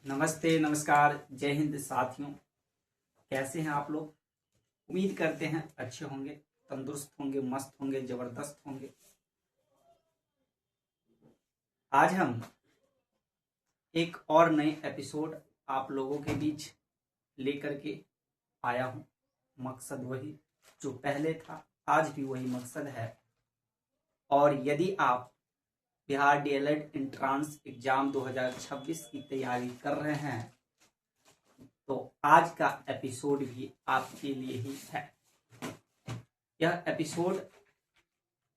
नमस्ते, नमस्कार, जय हिंद साथियों। कैसे हैं आप लोग? उम्मीद करते हैं अच्छे होंगे, तंदुरुस्त होंगे, मस्त होंगे, जबरदस्त होंगे। आज हम एक और नए एपिसोड आप लोगों के बीच लेकर के आया हूं। मकसद वही जो पहले था, आज भी वही मकसद है। और यदि आप बिहार डीएलएड एंट्रांस एग्जाम 2026 की तैयारी कर रहे हैं तो आज का एपिसोड भी आपके लिए ही है। यह एपिसोड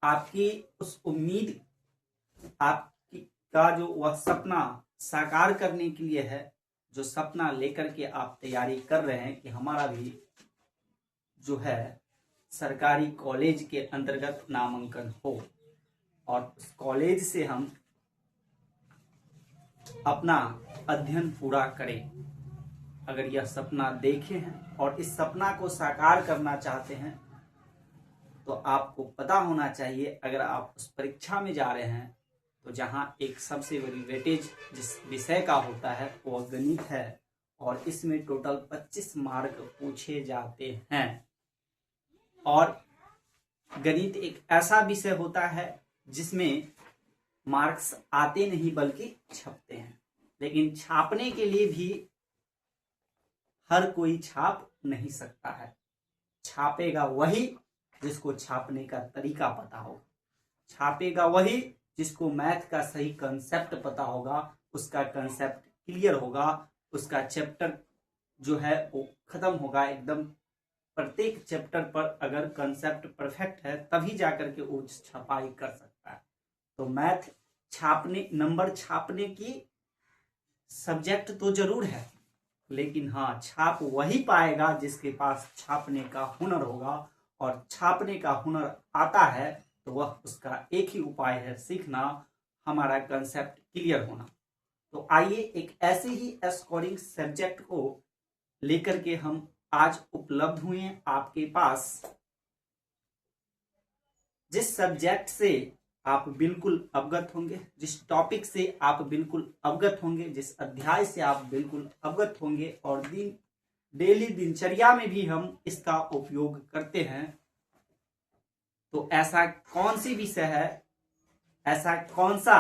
आपकी उस उम्मीद, आपकी का जो वह सपना साकार करने के लिए है, जो सपना लेकर के आप तैयारी कर रहे हैं कि हमारा भी जो है सरकारी कॉलेज के अंतर्गत नामांकन हो और उस कॉलेज से हम अपना अध्ययन पूरा करें। अगर यह सपना देखे हैं और इस सपना को साकार करना चाहते हैं तो आपको पता होना चाहिए, अगर आप उस परीक्षा में जा रहे हैं तो जहां एक सबसे बड़ी वेटेज जिस विषय का होता है वह गणित है और इसमें टोटल 25 मार्क पूछे जाते हैं। और गणित एक ऐसा विषय होता है जिसमें मार्क्स आते नहीं बल्कि छपते हैं, लेकिन छापने के लिए भी हर कोई छाप नहीं सकता है। छापेगा वही जिसको छापने का तरीका पता होगा, छापेगा वही जिसको मैथ का सही कंसेप्ट पता होगा, उसका कंसेप्ट क्लियर होगा, उसका चैप्टर जो है वो खत्म होगा एकदम। प्रत्येक चैप्टर पर अगर कंसेप्ट परफेक्ट है तभी जाकर के वो छपाई कर सकता है। तो मैथ छापने, नंबर छापने की सब्जेक्ट तो जरूर है, लेकिन हाँ, छाप वही पाएगा जिसके पास छापने का हुनर होगा। और छापने का हुनर आता है तो वह उसका एक ही उपाय है, सीखना, हमारा कंसेप्ट क्लियर होना। तो आइए एक ऐसे ही स्कोरिंग सब्जेक्ट को लेकर के हम आज उपलब्ध हुए हैं आपके पास, जिस सब्जेक्ट से आप बिल्कुल अवगत होंगे, जिस टॉपिक से आप बिल्कुल अवगत होंगे, जिस अध्याय से आप बिल्कुल अवगत होंगे और डेली दिनचर्या में भी हम इसका उपयोग करते हैं। तो ऐसा कौन सी विषय है, ऐसा कौन सा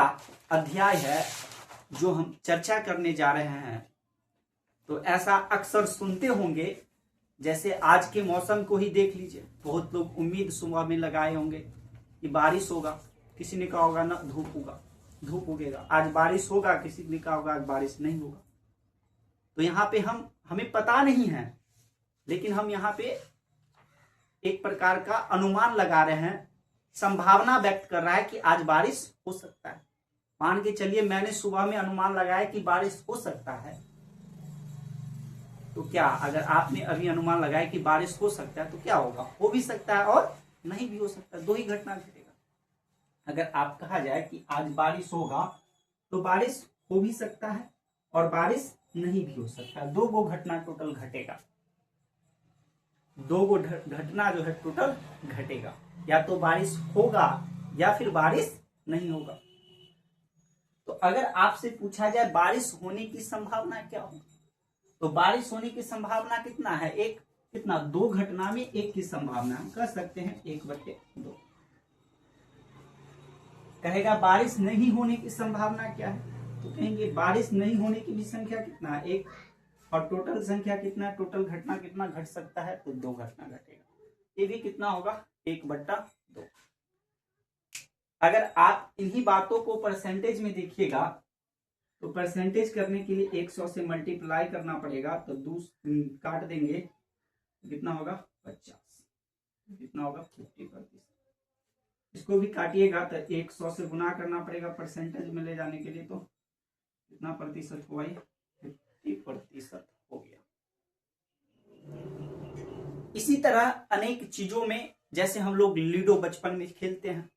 अध्याय है जो हम चर्चा करने जा रहे हैं? तो ऐसा अक्सर सुनते होंगे, जैसे आज के मौसम को ही देख लीजिए। बहुत लोग उम्मीद सुबह में लगाए होंगे कि बारिश होगा, किसी ने कहा होगा ना धूप उगेगा। आज बारिश होगा, किसी ने कहा होगा आज बारिश नहीं होगा। तो यहाँ पे हमें पता नहीं है, लेकिन हम यहाँ पे एक प्रकार का अनुमान लगा रहे हैं, संभावना व्यक्त कर रहा है कि आज बारिश हो सकता है। मान के चलिए मैंने सुबह में अनुमान लगाया कि बारिश हो सकता है, तो क्या अगर आपने अभी अनुमान लगाया कि बारिश हो सकता है तो क्या होगा? हो भी सकता है और नहीं भी हो सकता है, दो ही घटना घटेगा। अगर आप कहा जाए कि आज बारिश होगा तो बारिश हो भी सकता है और बारिश नहीं भी हो सकता है, दो गो घटना टोटल घटेगा। दो गो घटना जो है टोटल घटेगा, या तो बारिश होगा या फिर बारिश नहीं होगा। तो अगर आपसे पूछा जाए बारिश होने की संभावना क्या होगी, तो बारिश होने की संभावना कितना है? एक कितना, दो घटना में एक की संभावना हम कह सकते हैं 1/2। कहेगा बारिश नहीं होने की संभावना क्या है, तो कहेंगे बारिश नहीं होने की भी संख्या कितना है, 1, और टोटल संख्या कितना है, टोटल घटना कितना घट सकता है, तो 2 घटना घटेगा। ये भी कितना होगा, 1/2। अगर आप इन्हीं बातों को परसेंटेज में देखिएगा तो परसेंटेज करने के लिए 100 से मल्टीप्लाई करना पड़ेगा, तो 2 काट देंगे, कितना होगा 50, कितना होगा 50%। इसको भी काटिएगा तो 100 से गुना करना पड़ेगा परसेंटेज में ले जाने के लिए, तो कितना प्रतिशत हुआ, 50% हो गया। इसी तरह अनेक चीजों में, जैसे हम लोग लूडो बचपन में खेलते हैं,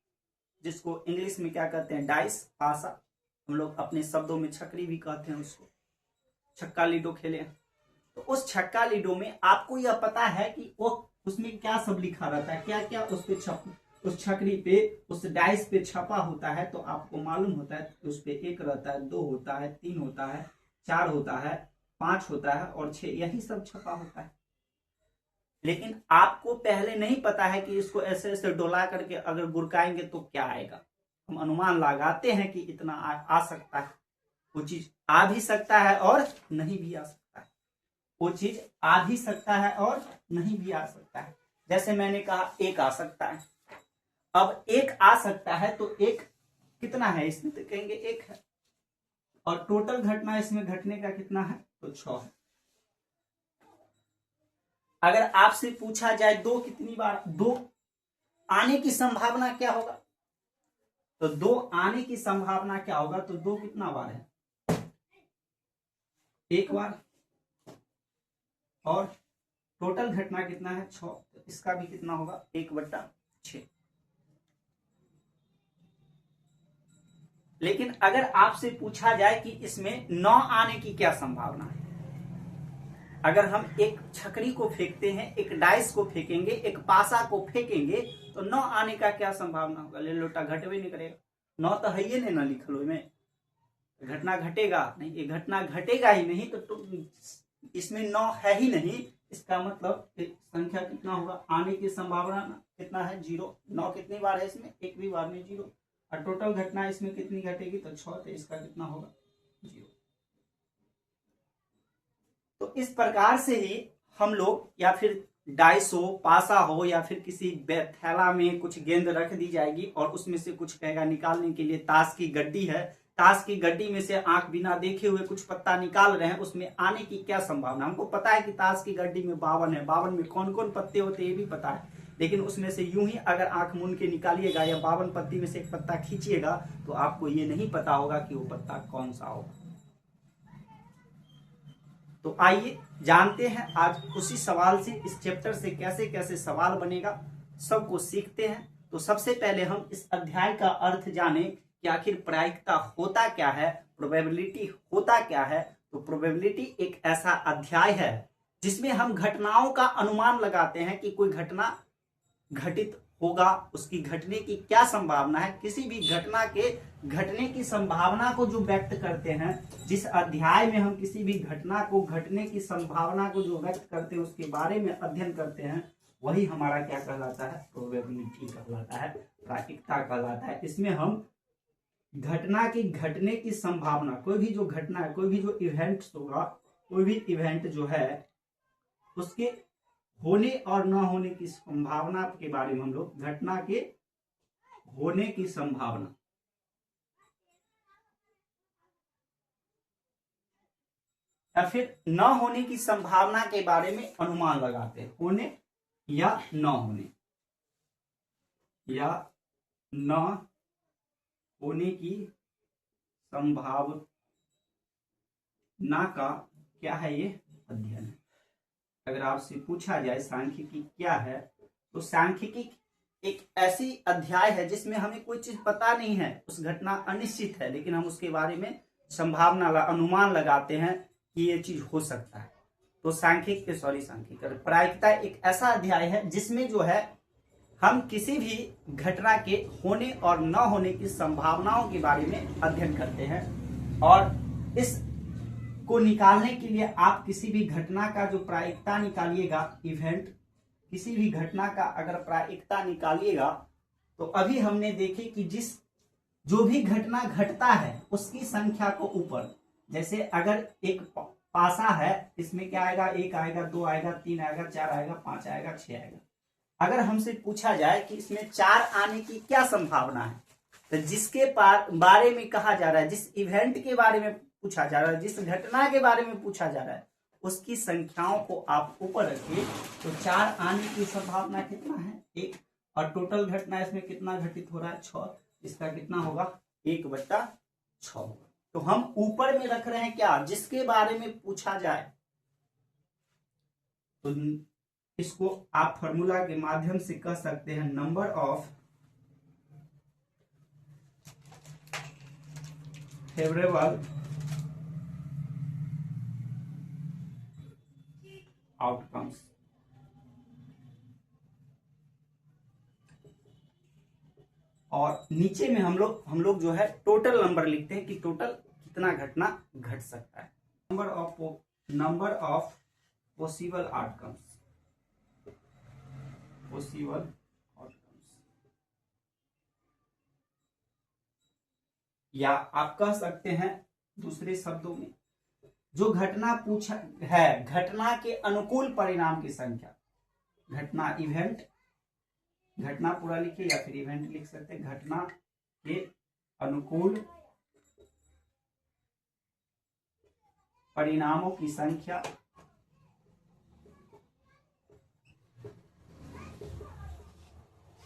जिसको इंग्लिश में क्या कहते हैं, डाइस, पासा, हम लोग अपने शब्दों में छकरी भी कहते हैं उसको। छक्का लूडो खेले, तो उस छक्का लूडो में आपको यह पता है कि वो उसमें क्या सब लिखा रहता है, क्या क्या उस पे उस छकरी पे, उस डाइस पे छपा होता है। तो आपको मालूम होता है कि उस पे 1 रहता है, 2 होता है, 3 होता है, 4 होता है, 5 होता है और 6, यही सब छपा होता है। लेकिन आपको पहले नहीं पता है कि इसको ऐसे ऐसे डोला करके अगर गुरकाएंगे तो क्या आएगा। हम अनुमान लगाते हैं कि इतना आ सकता है। वो चीज आ भी सकता है और नहीं भी आ सकता है। वो चीज आ भी सकता है और नहीं भी आ सकता है। जैसे मैंने कहा 1 आ सकता है। अब 1 आ सकता है तो 1 कितना है इसमें, तो कहेंगे 1 है। और टोटल घटना इसमें घटने का कितना है, तो 6 है। अगर आपसे पूछा जाए 2 कितनी बार, 2 आने की संभावना क्या होगा, तो 2 आने की संभावना क्या होगा, तो 2 कितना बार है, 1 बार। और टोटल घटना कितना है, 6, तो इसका भी कितना होगा, 1/6। लेकिन अगर आपसे पूछा जाए कि इसमें 9 आने की क्या संभावना है, अगर हम एक छकड़ी को फेंकते हैं, एक डाइस को फेंकेंगे, एक पासा को फेंकेंगे, तो 9 आने का क्या संभावना होगा, ले लोटा घटवे नहीं करेगा। 9 तो है ही नहीं ना लिखलो में, घटना घटेगा नहीं, ये घटना घटेगा ही नहीं, तो इसमें 9 है ही नहीं। इसका मतलब संख्या कितना होगा, आने की संभावना कितना है, 0। 9 कितनी बार है इसमें, एक भी बार नहीं, 0। और टोटल घटना इसमें कितनी घटेगी, तो 6, तो इसका कितना होगा, 0। तो इस प्रकार से ही हम लोग, या फिर डाइस हो, पासा हो, या फिर किसी थैला में कुछ गेंद रख दी जाएगी और उसमें से कुछ कहेगा निकालने के लिए, ताश की गड्डी है, ताश की गड्डी में से आंख बिना देखे हुए कुछ पत्ता निकाल रहे हैं, उसमें आने की क्या संभावना। हमको पता है कि ताश की गड्डी में 52 है, 52 में कौन कौन पत्ते होते हैं ये भी पता है, लेकिन उसमें से यूं ही अगर आंख मूंद के निकालिएगा या 52 पत्ती में से एक पत्ता खींचिएगा, तो आपको ये नहीं पता होगा कि वो पत्ता कौन सा होगा। तो आइए जानते हैं आज उसी सवाल से, इस चैप्टर से कैसे कैसे सवाल बनेगा, सबको सीखते हैं। तो सबसे पहले हम इस अध्याय का अर्थ जाने कि आखिर प्रायिकता होता क्या है, प्रोबेबिलिटी होता क्या है। तो प्रोबेबिलिटी एक ऐसा अध्याय है जिसमें हम घटनाओं का अनुमान लगाते हैं कि कोई घटना घटित होगा, उसकी घटने की क्या संभावना है। किसी भी घटना के घटने की संभावना को जो व्यक्त करते हैं, जिस अध्याय में हम किसी भी घटना को घटने की संभावना को जो व्यक्त करते हैं, उसके बारे में अध्ययन करते हैं, वही हमारा क्या कहलाता है, प्रोबेबिलिटी कहलाता है, प्रायिकता कहलाता है। इसमें हम घटना की घटने की संभावना, कोई भी जो घटना है, कोई भी जो इवेंट होगा, कोई भी इवेंट जो है उसके होने और न होने की संभावना के बारे में हम लोग, घटना के होने की संभावना या फिर न होने की संभावना के बारे में अनुमान लगाते हैं, होने या न होने, या न होने की संभावना का क्या है, ये अध्ययन है। अगर आपसे पूछा जाए सांख्यिकी क्या है, तो सांख्यिकी एक ऐसी अध्याय है जिसमें हमें कोई चीज पता नहीं है, उस घटना अनिश्चित है, लेकिन हम उसके बारे में संभावना अनुमान लगाते हैं कि ये चीज हो सकता है। तो सांख्यिक प्रायिकता एक ऐसा अध्याय है जिसमें जो है हम किसी भी घटना के होने और न होने की संभावनाओं के बारे में अध्ययन करते हैं। और इस को निकालने के लिए आप किसी भी घटना का जो प्रायिकता निकालिएगा, इवेंट, किसी भी घटना का अगर प्रायिकता निकालिएगा, तो अभी हमने देखे कि जो भी घटना घटता है उसकी संख्या को ऊपर, जैसे अगर एक पासा है, इसमें क्या आएगा, 1 आएगा, 2 आएगा, 3 आएगा, 4 आएगा, 5 आएगा, 6 आएगा। अगर हमसे पूछा जाए कि इसमें 4 आने की क्या संभावना है, तो जिसके बारे में कहा जा रहा है, जिस इवेंट के बारे में पूछा जा रहा है, जिस घटना के बारे में पूछा जा रहा है, उसकी संख्याओं को आप ऊपर रखिए। तो 4 आने की संभावना कितना है, 1। और टोटल घटना इसमें कितना घटित हो रहा है, 6। इसका कितना होगा, 1/6। तो हम ऊपर में रख रहे हैं क्या, जिसके बारे में पूछा जाए। तो इसको आप फॉर्मूला के माध्यम से कह सकते हैं, नंबर ऑफ फेवरेबल आउटकम्स। और नीचे में हम लोग जो है टोटल नंबर लिखते हैं कि टोटल कितना घटना घट सकता है। नंबर ऑफ पॉसिबल आउटकम्स, या आप कह सकते हैं दूसरे शब्दों में जो घटना पूछा है, घटना के अनुकूल परिणाम की संख्या, घटना इवेंट, घटना पूरा लिखिए या फिर इवेंट लिख सकते हैं, घटना के अनुकूल परिणामों की संख्या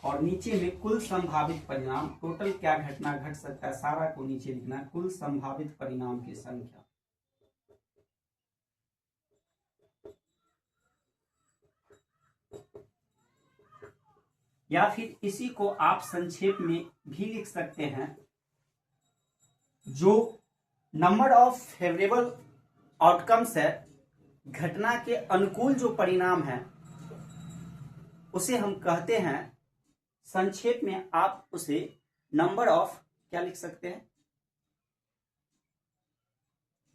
और नीचे में कुल संभावित परिणाम, टोटल क्या घटना घट सकता है सारा को नीचे लिखना है, कुल संभावित परिणाम की संख्या। या फिर इसी को आप संक्षेप में भी लिख सकते हैं, जो नंबर ऑफ फेवरेबल आउटकम्स है, घटना के अनुकूल जो परिणाम है उसे हम कहते हैं, संक्षेप में आप उसे नंबर ऑफ क्या लिख सकते हैं,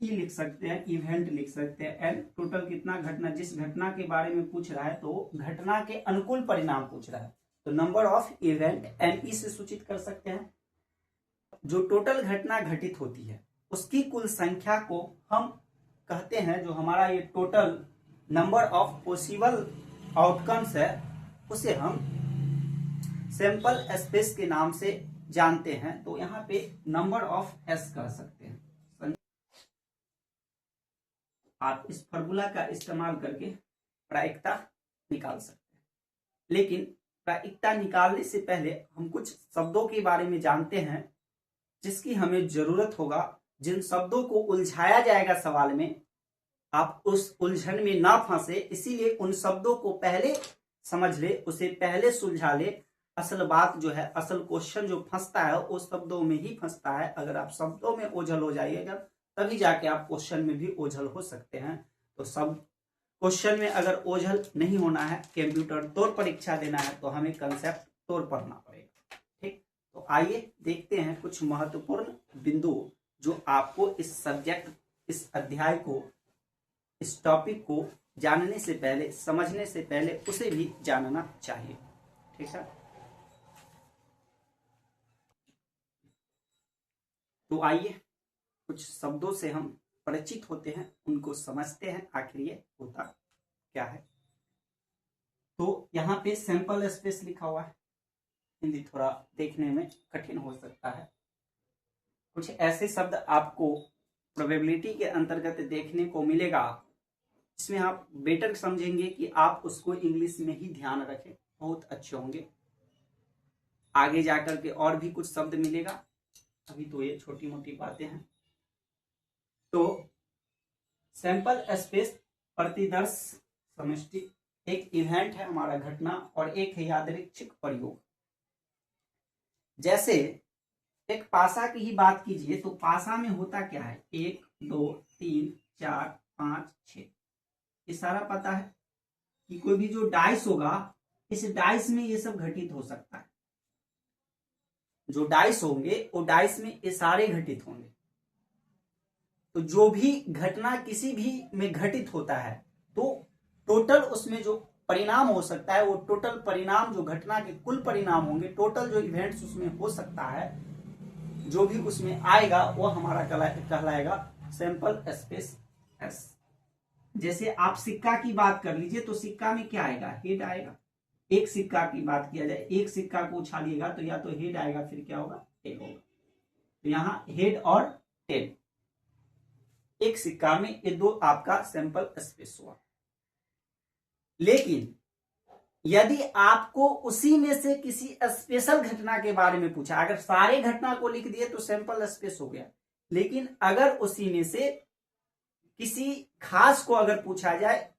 ई लिख सकते हैं, इवेंट लिख सकते हैं, एन टोटल कितना घटना, जिस घटना के बारे में पूछ रहा है तो घटना के अनुकूल परिणाम पूछ रहा है तो number of event N E से सूचित कर सकते हैं। जो टोटल घटना घटित होती है उसकी कुल संख्या को हम कहते हैं, जो हमारा ये total number of possible outcomes है उसे हम सैंपल स्पेस के नाम से जानते हैं। तो यहाँ पे नंबर ऑफ एस कह सकते हैं। आप इस फॉर्मूला का इस्तेमाल करके प्रायिकता निकाल सकते हैं, लेकिन प्रायिकता निकालने से पहले हम कुछ शब्दों के बारे में जानते हैं जिसकी हमें जरूरत होगा। जिन शब्दों को उलझाया जाएगा सवाल में, आप उस उलझन में ना फंसे, इसीलिए उन शब्दों को पहले समझ ले, उसे पहले सुलझा ले। असल बात जो है, असल क्वेश्चन जो फंसता है वो शब्दों में ही फंसता है। अगर आप शब्दों में ओझल हो जाइएगा तभी जाके आप क्वेश्चन में भी ओझल हो सकते हैं। तो सब क्वेश्चन में अगर ओझल नहीं होना है, कंप्यूटर तौर परीक्षा देना है, तो हमें कंसेप्ट तौर पढ़ना पड़ेगा। ठीक, तो आइए देखते हैं कुछ महत्वपूर्ण बिंदु जो आपको इस सब्जेक्ट, इस अध्याय को, इस टॉपिक को जानने से पहले, समझने से पहले उसे भी जानना चाहिए। ठीक है, तो आइए कुछ शब्दों से हम परिचित होते हैं, उनको समझते हैं आखिर ये होता क्या है। तो यहाँ पे सैंपल स्पेस लिखा हुआ है, हिंदी थोड़ा देखने में कठिन हो सकता है। कुछ ऐसे शब्द आपको प्रोबेबिलिटी के अंतर्गत देखने को मिलेगा, इसमें आप बेटर समझेंगे कि आप उसको इंग्लिश में ही ध्यान रखें, बहुत अच्छे होंगे। आगे जाकर के और भी कुछ शब्द मिलेगा, अभी तो ये छोटी मोटी बातें हैं। तो सैंपल स्पेस प्रतिदर्श समष्टि, एक इवेंट है हमारा घटना, और एक है यादृच्छिक प्रयोग। जैसे एक पासा की ही बात कीजिए तो पासा में होता क्या है, 1 2 3 4 5 6, ये सारा पता है कि कोई भी जो डाइस होगा, इस डाइस में ये सब घटित हो सकता है। जो डाइस होंगे वो डाइस में ये सारे घटित होंगे। तो जो भी घटना किसी भी में घटित होता है तो टोटल उसमें जो परिणाम हो सकता है, वो टोटल परिणाम जो घटना के कुल परिणाम होंगे, टोटल जो इवेंट्स उसमें हो सकता है, जो भी उसमें आएगा वो हमारा कहलाएगा सैंपल स्पेस एस। जैसे आप सिक्का की बात कर लीजिए तो सिक्का में क्या आएगा, हेड आएगा। एक सिक्का की बात किया जाए, एक सिक्का को उछालिएगा तो या तो हेड आएगा, फिर क्या होगा, टेल होगा। तो यहाँ हेड और टेल, एक सिक्का में ये दो आपका सैंपल स्पेस हुआ। लेकिन यदि आपको उसी में से किसी स्पेशल घटना के बारे में पूछा, अगर सारे घटना को लिख दिए तो सैंपल स्पेस हो गया, लेकिन अगर उसी में से किसी खास को अगर पूछा जाए,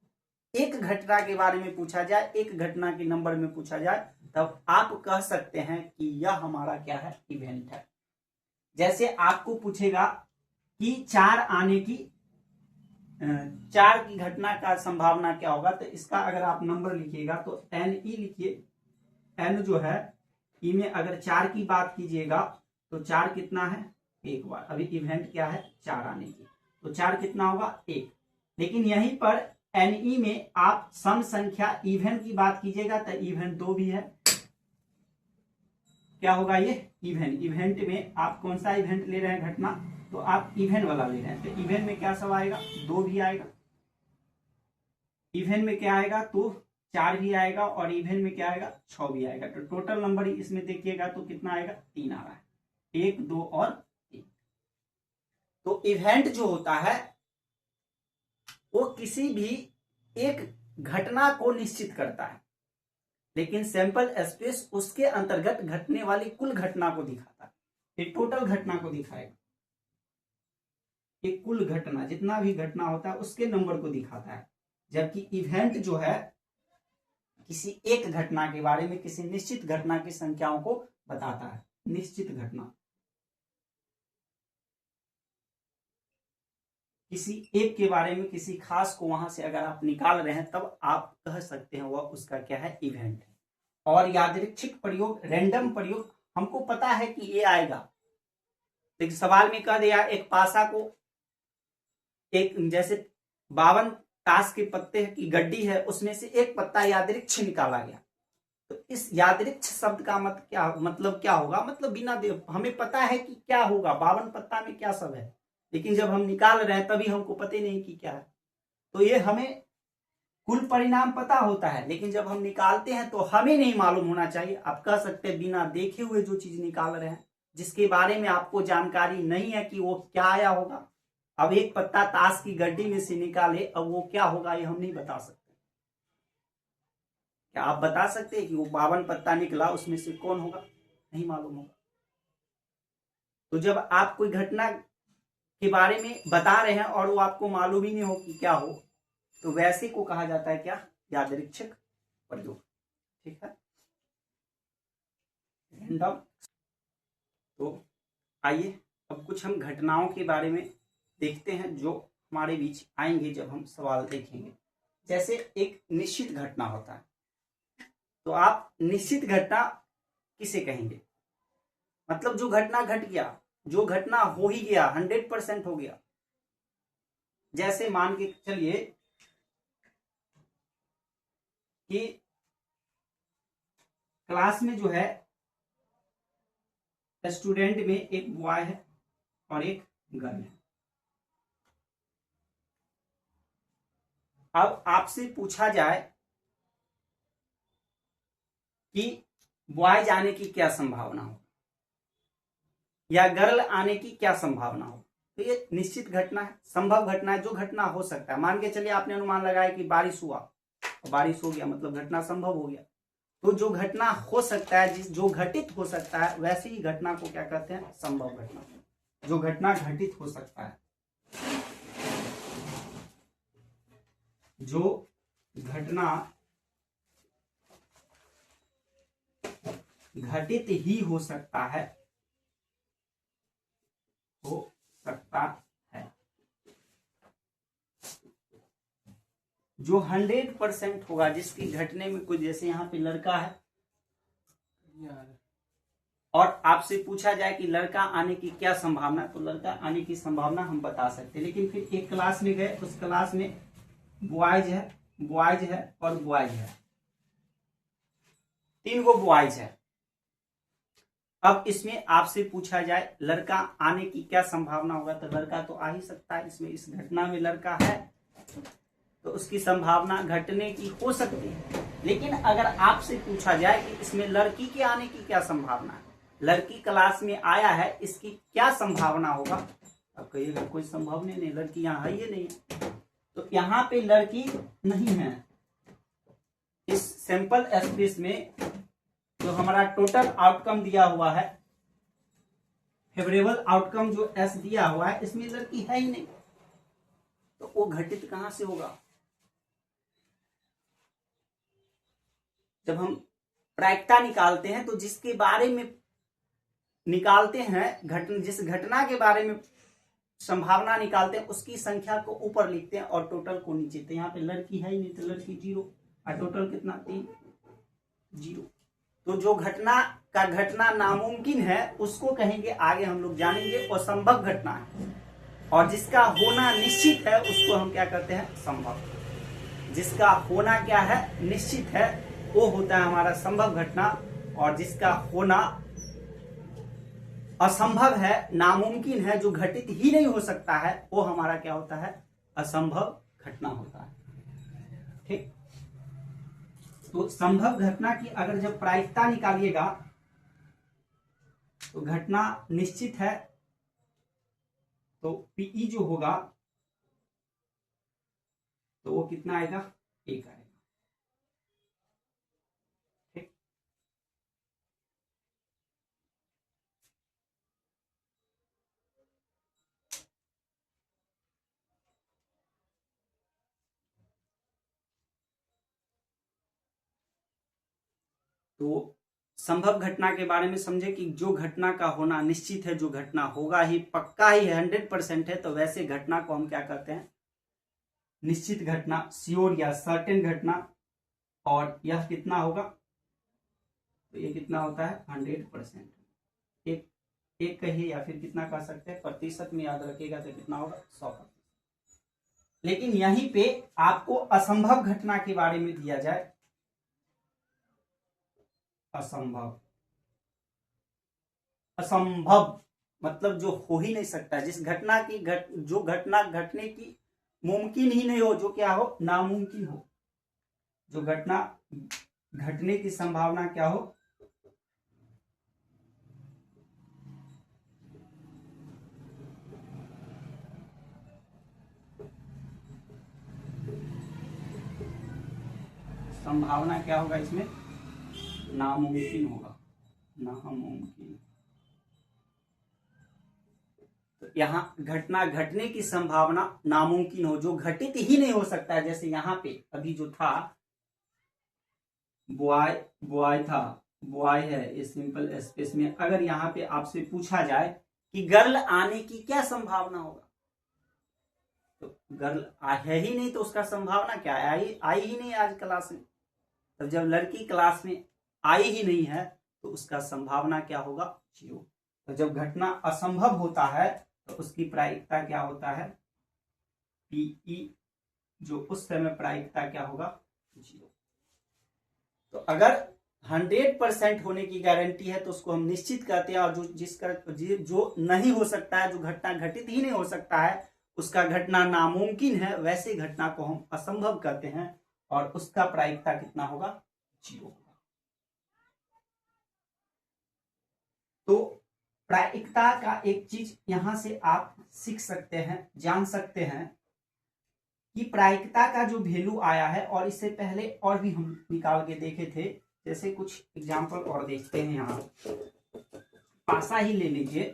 एक घटना के बारे में पूछा जाए, एक घटना के नंबर में पूछा जाए, तब आप कह सकते हैं कि यह हमारा क्या है, इवेंट है। जैसे आपको पूछेगा कि 4 आने की, 4 की घटना का संभावना क्या होगा, तो इसका अगर आप नंबर लिखिएगा तो एन ई लिखिए। एन जो है ई में अगर 4 की बात कीजिएगा तो 4 कितना है, एक बार। अभी इवेंट क्या है, 4 आने की, तो 4 कितना होगा 1। लेकिन यहीं पर एनई में आप सम संख्या इवन की बात कीजिएगा तो इवन 2 भी है। क्या होगा ये इवेंट। इवेंट में आप कौन सा इवेंट ले रहे हैं घटना, तो आप इवेंट वाला ले रहे हैं, तो इवेंट में क्या सब आएगा 2 भी आएगा। इवेंट में क्या आएगा तो 4 भी आएगा और इवेंट में क्या आएगा 6 भी आएगा। तो टोटल नंबर इसमें देखिएगा तो कितना आएगा 3 आ रहा है, 1 2 और 3। तो इवेंट जो होता है वो किसी भी एक घटना को निश्चित करता है, लेकिन सैंपल स्पेस उसके अंतर्गत घटने वाली कुल घटना को दिखाता है। ये टोटल घटना को दिखाएगा, ये कुल घटना जितना भी घटना होता है उसके नंबर को दिखाता है। जबकि इवेंट जो है किसी एक घटना के बारे में, किसी निश्चित घटना की संख्याओं को बताता है। निश्चित घटना किसी एक के बारे में, किसी खास को वहां से अगर आप निकाल रहे हैं तब आप कह सकते हैं वह उसका क्या है इवेंट है। और यादृच्छिक प्रयोग, रैंडम प्रयोग, हमको पता है कि ये आएगा, लेकिन सवाल में कह दिया एक पासा को, एक जैसे 52 ताश के पत्ते की गड्डी है, उसमें से एक पत्ता यादृच्छ निकाला गया, तो इस यादृच्छ शब्द का मतलब क्या होगा, मतलब बिना हमें पता है कि क्या होगा 52 पत्ता में क्या सब है, लेकिन जब हम निकाल रहे हैं तभी हमको पता नहीं कि क्या है। तो ये हमें कुल परिणाम पता होता है, लेकिन जब हम निकालते हैं तो हमें नहीं मालूम होना चाहिए। आप कह सकते हैं बिना देखे हुए जो चीज निकाल रहे हैं, जिसके बारे में आपको जानकारी नहीं है कि वो क्या आया होगा, अब एक पत्ता ताश की गड्डी में से निकाले, अब वो क्या होगा ये हम नहीं बता सकते। क्या आप बता सकते हैं कि वो 52 पत्ता निकला उसमें से कौन होगा, नहीं मालूम होगा। तो जब आप कोई घटना के बारे में बता रहे हैं और वो आपको मालूम ही नहीं हो कि क्या हो, तो वैसे को कहा जाता है क्या यादृच्छिक प्रयोग। ठीक है, रैंडम। तो आइए अब कुछ हम घटनाओं के बारे में देखते हैं जो हमारे बीच आएंगे जब हम सवाल देखेंगे। जैसे एक निश्चित घटना होता है, तो आप निश्चित घटना किसे कहेंगे, मतलब जो घटना घट गया, जो घटना हो ही गया, 100% हो गया। जैसे मान के चलिए कि क्लास में जो है स्टूडेंट में एक बॉय है और एक गर्ल है। अब आपसे पूछा जाए कि बॉय आने की क्या संभावना हो या गर्ल आने की क्या संभावना हो, तो ये निश्चित घटना है, संभव घटना है, जो घटना हो सकता है। मान के चलिए आपने अनुमान लगाया कि बारिश हुआ, बारिश हो गया, मतलब घटना संभव हो गया। तो जो घटना हो सकता है, जो घटित हो सकता है, वैसी ही घटना को क्या कहते हैं संभव घटना। जो घटना घटित हो सकता है, जो घटना घटित ही हो सकता है, हो सकता है, जो 100% होगा, जिसकी घटने में कोई, जैसे यहाँ पे लड़का है और आपसे पूछा जाए कि लड़का आने की क्या संभावना, तो लड़का आने की संभावना हम बता सकते हैं। लेकिन फिर एक क्लास में गए, उस क्लास में बॉयज है, बॉयज है और बॉयज है, 3 गो बॉयज है। अब इसमें आपसे पूछा जाए लड़का आने की क्या संभावना होगा, तो लड़का तो आ ही सकता है, इसमें इस घटना में लड़का है तो उसकी संभावना घटने की हो सकती है। लेकिन अगर आपसे पूछा जाए कि इसमें लड़की के आने की क्या संभावना है, लड़की क्लास में आया है, इसकी क्या संभावना होगा, अब कहिएगा कोई संभावना नहीं, लड़की यहाँ है ही नहीं है, तो यहाँ पे लड़की नहीं है। इस सैंपल स्पेस में जो हमारा टोटल आउटकम दिया हुआ है, फेवरेबल आउटकम जो एस दिया हुआ है, इसमें लड़की है ही नहीं, तो वो घटित कहां से होगा। जब हम प्रायिकता निकालते हैं तो जिसके बारे में निकालते हैं, जिस घटना के बारे में संभावना निकालते हैं, उसकी संख्या को ऊपर लिखते हैं और टोटल को नीचे। तो यहाँ पे लड़की है ही नहीं, तो लड़की 0 और टोटल कितना 3 0। तो जो घटना का घटना नामुमकिन है उसको कहेंगे, आगे हम लोग जानेंगे, असंभव घटना है। और जिसका होना निश्चित है उसको हम क्या कहते हैं, संभव। जिसका होना क्या है, निश्चित है, वो होता है हमारा संभव घटना। और जिसका होना असंभव है, नामुमकिन है, जो घटित ही नहीं हो सकता है, वो हमारा क्या होता है, असंभव घटना होता है। ठीक, तो संभव घटना की अगर जब प्रायिकता निकालिएगा तो घटना निश्चित है, तो पीई जो होगा तो वो कितना आएगा, 1 आएगा। ठीक, तो संभव घटना के बारे में समझे कि जो घटना का होना निश्चित है, जो घटना होगा ही, पक्का ही है, 100% है, तो वैसे घटना को हम क्या कहते हैं, निश्चित घटना, श्योर या सर्टेन घटना। और यह कितना होगा, तो ये कितना होता है, 100%। एक एक कहिए या फिर कितना कह सकते हैं, प्रतिशत में याद रखिएगा तो कितना होगा, 100%। लेकिन यहीं पे आपको असंभव घटना के बारे में दिया जाए, असंभव, असंभव मतलब जो हो ही नहीं सकता, जिस घटना की जो घटना घटने की मुमकिन ही नहीं हो, जो क्या हो, नामुमकिन हो, जो घटना घटने की संभावना क्या हो, संभावना क्या होगा, इसमें नामुमकिन होगा, नामुमकिन। तो यहाँ घटना घटने की संभावना नामुमकिन हो, जो घटित ही नहीं हो सकता है। जैसे यहाँ पे अभी जो था, बॉय बॉय था, बॉय है, इस सिंपल स्पेस में अगर यहाँ पे आपसे पूछा जाए कि गर्ल आने की क्या संभावना होगा, तो गर्ल है ही नहीं, तो उसका संभावना क्या है, आई ही नहीं आज क्लास में। तो जब लड़की क्लास में आई ही नहीं है तो उसका संभावना क्या होगा, 0। तो जब घटना असंभव होता है तो उसकी प्रायिकता क्या होता है, पीई, जो उस समय प्रायिकता क्या होगा, 0। तो अगर 100% होने की गारंटी है तो उसको हम निश्चित कहते हैं, और जो नहीं हो सकता है, जो घटना घटित ही नहीं हो सकता है, उसका घटना नामुमकिन है, वैसे घटना को हम असंभव कहते हैं। और उसका प्रायिकता कितना होगा, 0 होगा। तो प्रायिकता का एक चीज यहां से आप सीख सकते हैं, जान सकते हैं कि प्रायिकता का जो वैल्यू आया है, और इससे पहले और भी हम निकाल के देखे थे। जैसे कुछ एग्जांपल और देखते हैं, यहां पासा ही ले लीजिए,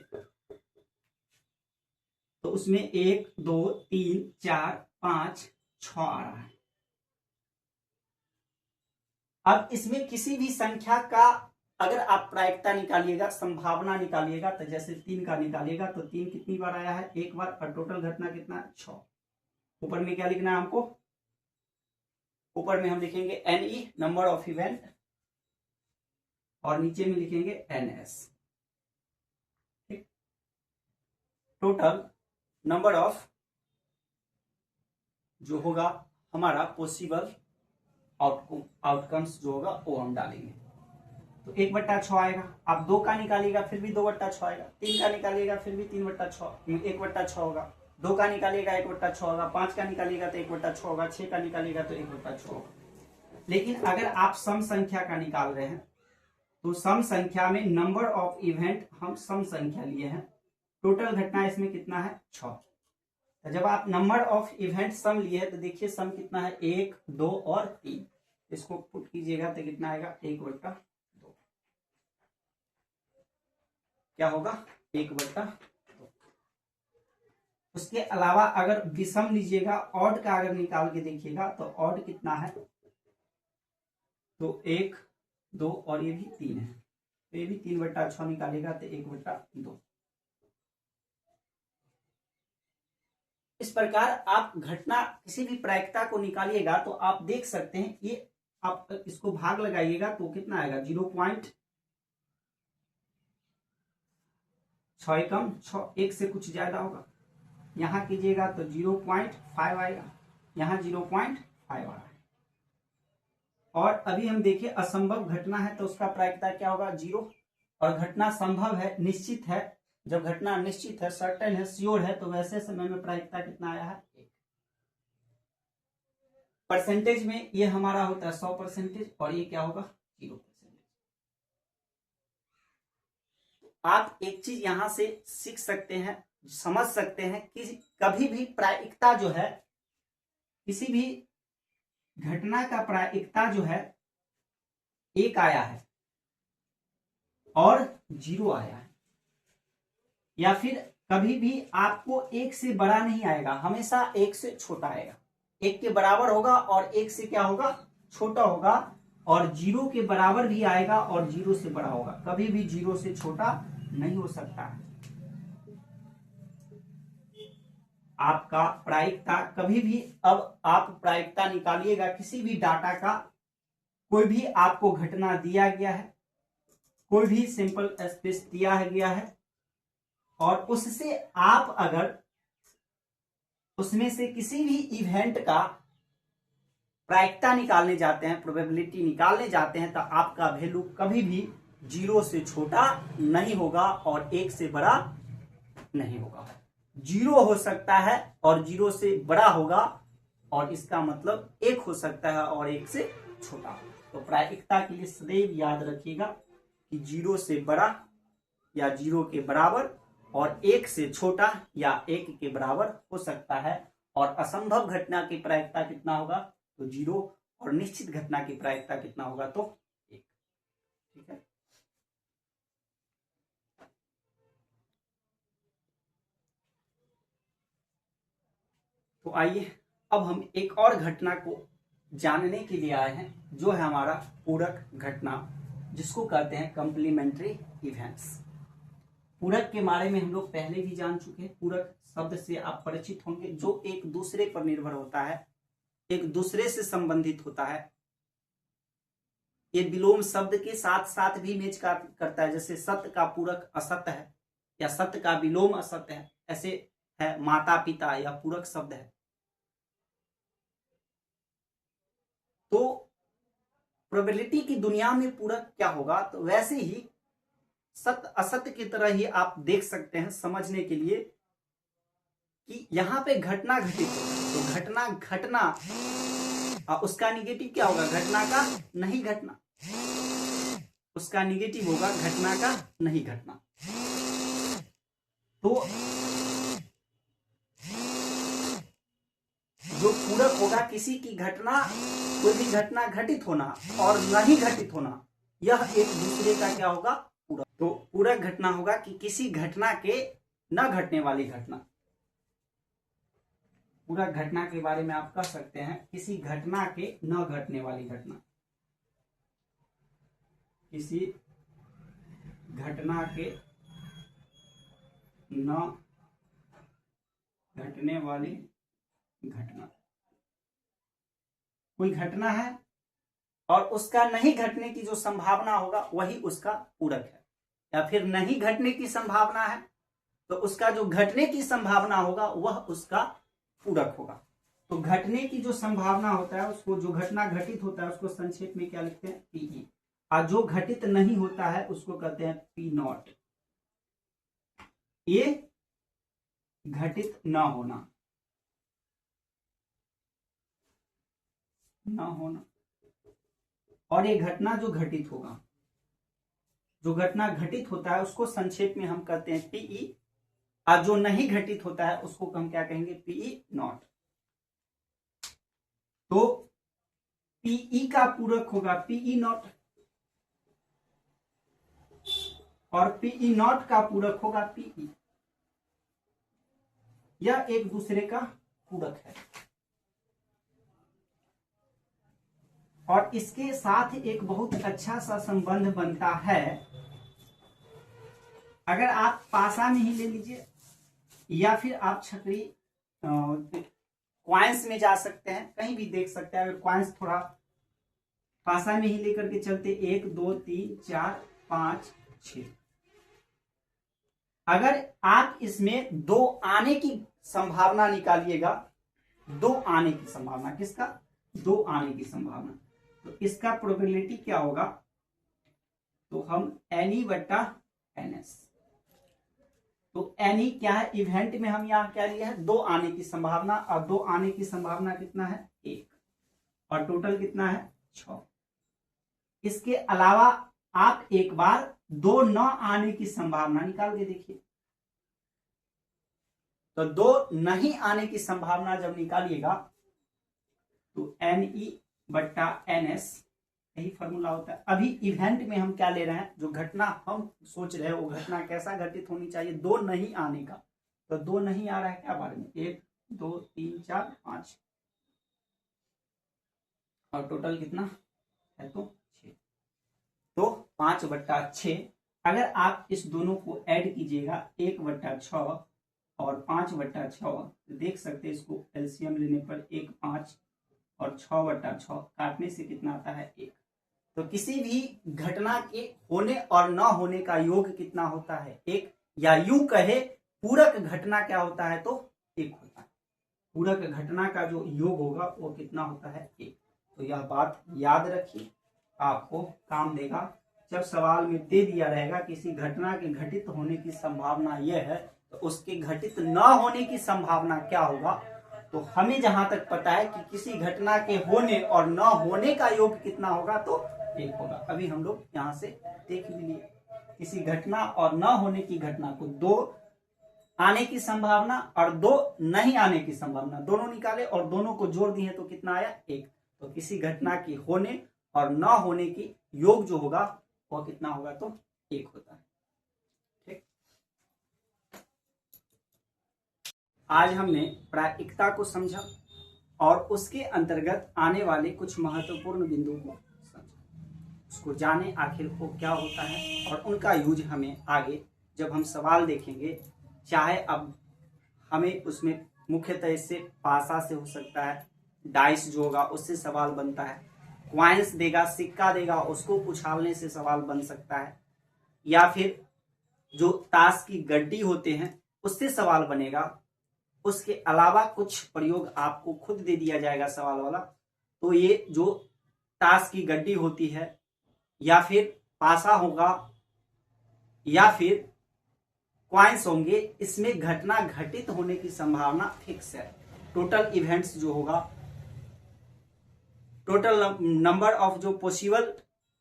तो उसमें 1 2 3 4 5 6 आ रहा है। अब इसमें किसी भी संख्या का अगर आप प्रायिकता निकालिएगा, संभावना निकालिएगा, तो जैसे 3 का निकालिएगा तो 3 कितनी बार आया है, 1 बार, और टोटल घटना कितना है, 6। ऊपर में क्या लिखना है हमको, ऊपर में हम लिखेंगे एनई, नंबर ऑफ इवेंट, और नीचे में लिखेंगे एनएस। ठीक, टोटल नंबर ऑफ जो होगा हमारा पॉसिबल आउटकम्स जो होगा वो हम डालेंगे। तो 1/6 आएगा। आप 2 का निकालिएगा फिर भी 2/6 आएगा, 3 का निकालिएगा फिर भी 1/6 होगा, 2 का निकालिएगा 1/6 होगा, 5 का निकालिएगा तो 1/6 होगा, 6 का निकालिएगा तो 1/6 होगा। लेकिन अगर आप सम संख्या का निकाल रहे हैं तो सम संख्या में नंबर ऑफ इवेंट हम सम संख्या लिए हैं, टोटल घटना इसमें कितना है, 6। तो जब आप नंबर ऑफ इवेंट सम लिए तो देखिए सम कितना है, 1 2 और 3। इसको पुट कीजिएगा तो कितना आएगा, 1/2। क्या होगा, 1/2। उसके अलावा अगर विषम लीजिएगा, ऑड का अगर निकाल के देखिएगा तो ऑड कितना है, तो 1 2 और ये भी 3 है, तो ये भी 3/6 निकालेगा तो 1/2। इस प्रकार आप घटना किसी भी प्रायिकता को निकालिएगा तो आप देख सकते हैं, ये आप इसको भाग लगाइएगा तो कितना आएगा, 0.6 कम 6, 1 से कुछ ज्यादा होगा, यहां कीजिएगा तो 0.5 आएगा, यहां 0.5 आ रहा है। और अभी हम देखिए असंभव घटना है तो उसका प्रायिकता क्या होगा, 0। और घटना संभव है, निश्चित है, जब घटना निश्चित है, सर्टेन है, श्योर है, तो वैसे समय में प्रायिकता कितना आया है, 1। परसेंटेज में ये हमारा होता है 100%, और ये क्या होगा, 0%। आप एक चीज यहां से सीख सकते हैं, समझ सकते हैं कि कभी भी प्रायिकता जो है, किसी भी घटना का प्रायिकता जो है 1 आया है और 0 आया है, या फिर कभी भी आपको 1 से बड़ा नहीं आएगा, हमेशा 1 से छोटा आएगा। 1 के बराबर होगा और 1 से क्या होगा, छोटा होगा, और 0 के बराबर भी आएगा और 0 से बड़ा होगा, कभी भी 0 से छोटा नहीं हो सकता है। आपका प्रायिकता कभी भी, अब आप प्रायिकता निकालिएगा किसी भी डाटा का, कोई भी आपको घटना दिया गया है, कोई भी सिंपल स्पेस दिया गया है, और उससे आप अगर उसमें से किसी भी इवेंट का प्रायिकता निकालने जाते हैं, प्रोबेबिलिटी निकालने जाते हैं, तो आपका वैल्यू कभी भी 0 से छोटा नहीं होगा और 1 से बड़ा नहीं होगा। 0 हो सकता है और 0 से बड़ा होगा, और इसका मतलब 1 हो सकता है और 1 से छोटा। तो प्रायिकता के लिए सदैव याद रखिएगा कि 0 से बड़ा या 0 के बराबर और 1 से छोटा या 1 के बराबर हो सकता है। और असंभव घटना की प्रायिकता कितना होगा, तो 0, और निश्चित घटना की प्रायिकता कितना होगा, तो 1। ठीक है। तो आइए अब हम एक और घटना को जानने के लिए आए हैं, जो है हमारा पूरक घटना, जिसको कहते हैं कंप्लीमेंट्री इवेंट्स। पूरक के बारे में हम लोग पहले भी जान चुके हैं। पूरक शब्द से आप परिचित होंगे, जो एक दूसरे पर निर्भर होता है, एक दूसरे से संबंधित होता है। ये विलोम शब्द के साथ साथ भी मैच करता है, जैसे सत्य का पूरक असत्य है, या सत्य का विलोम असत्य है, ऐसे है माता पिता, या पूरक शब्द है। तो प्रोबेबिलिटी की दुनिया में पूरक क्या होगा, तो वैसे ही सत्य असत्य की तरह ही आप देख सकते हैं, समझने के लिए कि यहां पे घटना घटित होगा, तो घटना घटना उसका निगेटिव क्या होगा, घटना का नहीं घटना, उसका निगेटिव होगा घटना का नहीं घटना। तो जो पूरक होगा, किसी की घटना, कोई भी घटना घटित होना और नहीं घटित होना, यह एक दूसरे का क्या होगा, पूरक। तो पूरक घटना होगा कि किसी घटना के न घटने वाली घटना। पूरक घटना के बारे में आप कह सकते हैं किसी घटना के न घटने वाली घटना, किसी घटना के न घटने वाली घटना। कोई घटना है और उसका नहीं घटने की जो संभावना होगा वही उसका पूरक है, या फिर नहीं घटने की संभावना है तो उसका जो घटने की संभावना होगा वह उसका पूरक होगा। तो घटने की जो संभावना होता है, उसको, जो घटना घटित होता है उसको संक्षेप में क्या लिखते हैं, पीई, और जो घटित नहीं होता है उसको कहते हैं पी नॉट। ये घटित न होना, न होना, और ये घटना जो घटित होगा, जो घटना घटित होता है उसको संक्षेप में हम कहते हैं पीई, और जो नहीं घटित होता है उसको हम क्या कहेंगे, पीई नॉट। तो पीई का पूरक होगा पीई नॉट, और पीई नॉट का पूरक होगा पीई। यह एक दूसरे का पूरक है। और इसके साथ एक बहुत अच्छा सा संबंध बनता है। अगर आप पासा में ही ले लीजिए, या फिर आप छकरी क्वाइंस में जा सकते हैं, कहीं भी देख सकते हैं। अगर क्वाइंस थोड़ा पासा में ही लेकर के चलते, 1 2 3 4 5 6, अगर आप इसमें 2 आने की संभावना निकालिएगा, 2 आने की संभावना। किसका? 2 आने की संभावना। तो इसका प्रोबेबिलिटी क्या होगा? तो हम NE/NS। तो NE क्या है? इवेंट में हम यहाँ क्या लिया है? 2 आने की संभावना, और 2 आने की संभावना कितना है? 1, और टोटल कितना है? 6। इसके अलावा आप एक बार 2 न आने की संभावना निकाल के देखिए। तो 2 नहीं आने की संभावना जब निकालिएगा तो NE/NS, यही फॉर्मूला होता है। अभी इवेंट में हम क्या ले रहे हैं? जो घटना हम सोच रहे हैं वो घटना कैसा घटित होनी चाहिए? 2 नहीं आने का। तो 2 नहीं आ रहा है क्या बारे में? 1 2 3 4 5, और टोटल कितना है? तो 6। तो 5/6। अगर आप इस दोनों को ऐड कीजिएगा, 1/6 और 5/6, तो देख सकते हैं इसको एलसीएम लेने पर 1 5 और 6/6 काटने से कितना आता है? 1। तो किसी भी घटना के होने और न होने का योग कितना होता है? 1। या यूं कहे पूरक घटना क्या होता है? तो 1 होता है। पूरक घटना का जो योग होगा वो कितना होता है? 1। तो यह बात याद रखिए, आपको काम देगा। जब सवाल में दे दिया रहेगा किसी घटना के घटित होने की संभावना यह है, तो उसके घटित न होने की संभावना क्या होगा? तो हमें जहां तक पता है कि किसी घटना के होने और न होने का योग कितना होगा? तो 1 होगा। अभी हम लोग यहां से देख भी लिए, किसी घटना और न होने की घटना को 2 आने की संभावना और 2 नहीं आने की संभावना दोनों निकाले, और दोनों को जोड़ दिए तो कितना आया? 1। तो किसी घटना के होने और न होने की योग जो होगा वो कितना होगा? तो 1 होता है। ठीक। आज हमने प्रायिकता को समझा और उसके अंतर्गत आने वाले कुछ महत्वपूर्ण बिंदुओं को समझा, उसको जाने आखिर को क्या होता है, और उनका यूज हमें आगे जब हम सवाल देखेंगे, चाहे अब हमें उसमें मुख्यतः से पासा से हो सकता है, डाइस जो होगा उससे सवाल बनता है, क्वाइंस देगा, सिक्का देगा, उसको उछालने से सवाल बन सकता है, या फिर जो ताश की गड्डी होते हैं उससे सवाल बनेगा। उसके अलावा कुछ प्रयोग आपको खुद दे दिया जाएगा सवाल वाला। तो ये जो ताश की गड्डी होती है, या फिर पासा होगा, या फिर क्वाइंस होंगे, इसमें घटना घटित होने की संभावना फिक्स है। टोटल इवेंट्स जो होगा, टोटल नंबर ऑफ जो पॉसिबल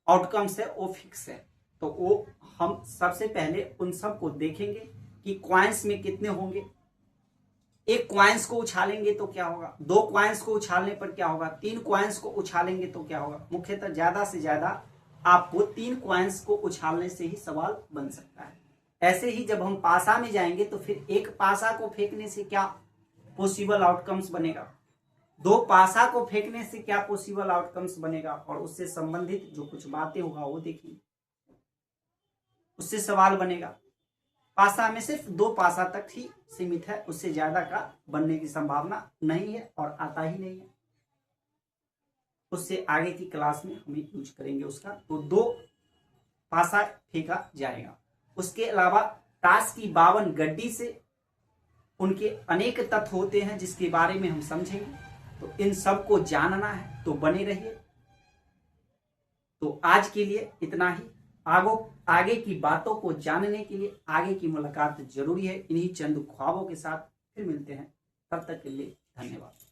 आउटकम्स है वो फिक्स है। तो वो हम सबसे पहले उन सब को देखेंगे कि क्वाइंस में कितने होंगे। 1 क्वाइंस को उछालेंगे तो क्या होगा? 2 क्वाइंस को उछालने पर क्या होगा? 3 क्वाइंस को उछालेंगे तो क्या होगा? मुख्यतः ज्यादा से ज्यादा आपको 3 क्वाइंस को उछालने से ही सवाल बन सकता है। ऐसे ही जब हम पासा में जाएंगे तो फिर 1 पासा को फेंकने से क्या पॉसिबल आउटकम्स बनेगा, 2 पासा को फेंकने से क्या पॉसिबल आउटकम्स बनेगा, और उससे संबंधित जो कुछ बातें होगा वो देखिए, उससे सवाल बनेगा। पासा में सिर्फ 2 पासा तक ही सीमित है, उससे ज्यादा का बनने की संभावना नहीं है और आता ही नहीं है। उससे आगे की क्लास में हम यूज करेंगे उसका। तो 2 पासा फेंका जाएगा। उसके अलावा ताश की 52 गड्डी से उनके अनेक तत्व होते हैं जिसके बारे में हम समझेंगे। तो इन सब को जानना है तो बने रहिए। तो आज के लिए इतना ही। आगे की बातों को जानने के लिए आगे की मुलाकात जरूरी है। इन्हीं चंद ख्वाबों के साथ फिर मिलते हैं। तब तक के लिए धन्यवाद।